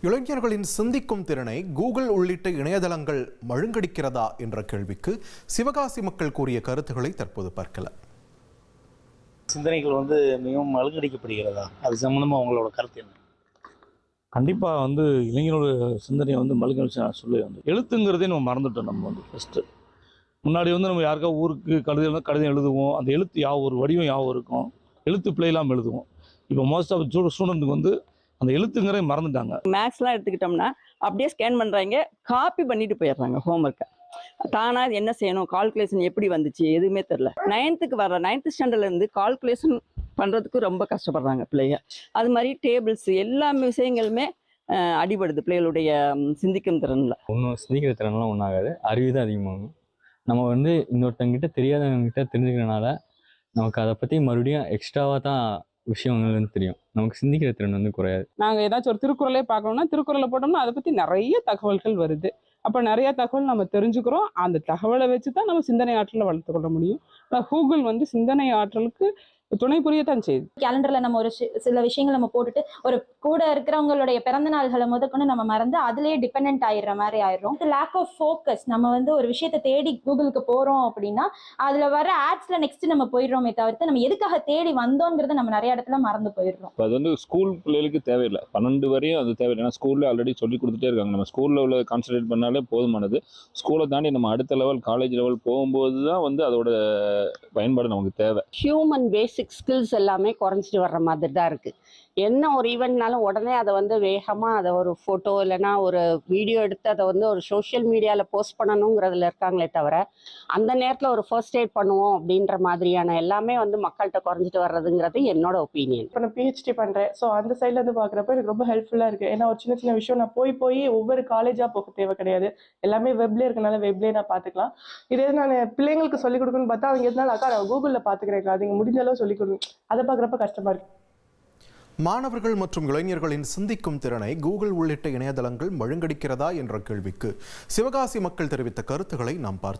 இளைஞர்களின் சிந்திக்கும் திறனை கூகுள் உள்ளிட்ட இணையதளங்கள் மழுங்கடிக்கிறதா என்ற கேள்விக்கு சிவகாசி மக்கள் கூறிய கருத்துக்களை தற்போது பார்க்கலாம். சிந்தனைகள் மிகவும் மழுங்கடிக்கப்படுகிறதா? அது சம்பந்தமா உங்களோட கருத்து என்ன? கண்டிப்பாக இளைஞரோட சிந்தனையை மழுங்கடிச்சு நான் சொல்லுவேன். எழுத்துங்கிறதே நம்ம மறந்துட்டோம். நம்ம ஃபஸ்ட்டு முன்னாடி நம்ம யாருக்கா ஊருக்கு கடிதம் எழுதுவோம். அந்த எழுத்து ஒரு வடிவம் இருக்கும். எழுத்து பிழை இல்லாமல் எழுதுவோம். இப்போ மோஸ்ட் ஆஃப் ஸ்டூடெண்ட்டுக்கு அந்த எழுத்துங்கிறத மறந்துட்டாங்க. மேக்ஸ்லாம் எடுத்துக்கிட்டோம்னா அப்படியே ஸ்கேன் பண்ணுறாங்க, காப்பி பண்ணிட்டு போயிடுறாங்க ஹோம்ஒர்க்கை. தானாக என்ன செய்யணும், கால்குலேஷன் எப்படி வந்துச்சு எதுவுமே தெரில. 9th ஸ்டாண்டர்ட்லேருந்து கால்குலேஷன் பண்ணுறதுக்கு ரொம்ப கஷ்டப்படுறாங்க பிள்ளைங்க. அது மாதிரி டேபிள்ஸ் எல்லா விஷயங்களுமே அடிபடுது பிள்ளைகளுடைய சிந்திக்கும் திறனில். ஒன்றும் சிந்திக்கிற திறன்லாம் ஒன்றாகாது, அறிவு தான் அதிகமாகும். நம்ம இன்னொருத்தங்கிட்ட தெரியாதவங்ககிட்ட தெரிஞ்சுக்கிறனால நமக்கு அதை பற்றி மறுபடியும் எக்ஸ்ட்ராவாக தான் விஷயங்கள் தெரியும். நமக்கு சிந்திக்கிற திறன் குறையாது. நாங்கள் ஏதாச்சும் ஒரு திருக்குறளே பார்க்கணும்னா திருக்குறளை போட்டோம்னா அதை பற்றி நிறைய தகவல்கள் வருது. அப்போ நிறைய தகவல் நம்ம தெரிஞ்சுக்கிறோம். அந்த தகவலை வச்சு தான் நம்ம சிந்தனை ஆற்றலை வளர்த்து கொள்ள முடியும். கூகுள் சிந்தனை ஆற்றலுக்கு துணை புரியத்தான் செய்யுது. கேலண்டர்ல நம்ம ஒரு சில விஷயங்கள் நம்ம போட்டுட்டு ஒரு கூட இருக்கிறவங்களுடைய பிறந்த நாள்களை முதற்கொண்டு நம்ம மறந்து அதுலயே டிபெண்ட் ஆயிடுற மாதிரி ஆயிடும். Lack of focus. நம்ம ஒரு விஷயத்தை தேடி கூகுளுக்கு போறோம் அப்படின்னா அதுல வர ஆட்ஸ்ல நெக்ஸ்ட் நம்ம போயிடுறோமே தவிர்த்து நம்ம எதுக்காக தேடி வந்தோங்கிறத நம்ம நிறைய இடத்துல மறந்து போயிடுறோம். அது ஸ்கூல் பிள்ளைகளுக்கு தேவையில்லை, 12 வரையும் அது தேவையில்லை. ஏன்னா ஸ்கூல்ல ஆல்ரெடி சொல்லி கொடுத்துட்டே இருக்காங்க. நம்ம ஸ்கூல்ல உள்ள கான்சன்ட்ரேட் பண்ணாலே போதுமானது. ஸ்கூலை தாண்டி நம்ம அடுத்த லெவல் காலேஜ் லெவல் போகும்போது தான் அதோட பயன்பாடு நமக்கு தேவை. ஹியூமன் பேசிக் ஸ்கில்ஸ் எல்லாமே குறைஞ்சிட்டு வர்ற மாதிரி தான் இருக்குது. என்ன ஒரு ஈவெண்ட்னாலும் உடனே அதை வேகமாக அதை ஒரு ஃபோட்டோ இல்லைன்னா ஒரு வீடியோ எடுத்து அதை ஒரு சோஷியல் மீடியாவில் போஸ்ட் பண்ணணுங்கிறதுல இருக்காங்களே தவிர அந்த நேரத்தில் ஒரு ஃபர்ஸ்ட் எய்ட் பண்ணுவோம் அப்படின்ற மாதிரியான எல்லாமே மக்கள்கிட்ட குறைஞ்சிட்டு வர்றதுங்கிறது என்னோட ஒப்பீனியன். இப்போ நான் பிஹெச்டி பண்ணுறேன். ஸோ அந்த சைட்லேருந்து பார்க்குறப்ப எனக்கு ரொம்ப ஹெல்ப்ஃபுல்லாக இருக்குது. ஏன்னா ஒரு சின்ன சின்ன விஷயம் நான் போய் ஒவ்வொரு காலேஜாக போக தேவை கிடையாது. எல்லாமே வெப்லேயே இருக்கனால வெப்லேயே நான் பார்த்துக்கலாம். இதே நான் பிள்ளைங்களுக்கு சொல்லிக் கொடுக்கணும்னு பார்த்தா அவங்க எதனால அக்கா நான் கூகுளில் பார்த்துக்கிறேன், அது முடிஞ்ச அளவு சொல்லிக் கொடுக்கணும். அதை பார்க்குறப்ப கஷ்டமாக இருக்குது. மாணவர்கள் மற்றும் இளைஞர்களின் சிந்திக்கும் திறனை கூகுள் உள்ளிட்ட இணையதளங்கள் மழுங்கடிக்கிறதா என்ற கேள்விக்கு சிவகாசி மக்கள் தெரிவித்த கருத்துக்களை நாம் பார்த்தோம்.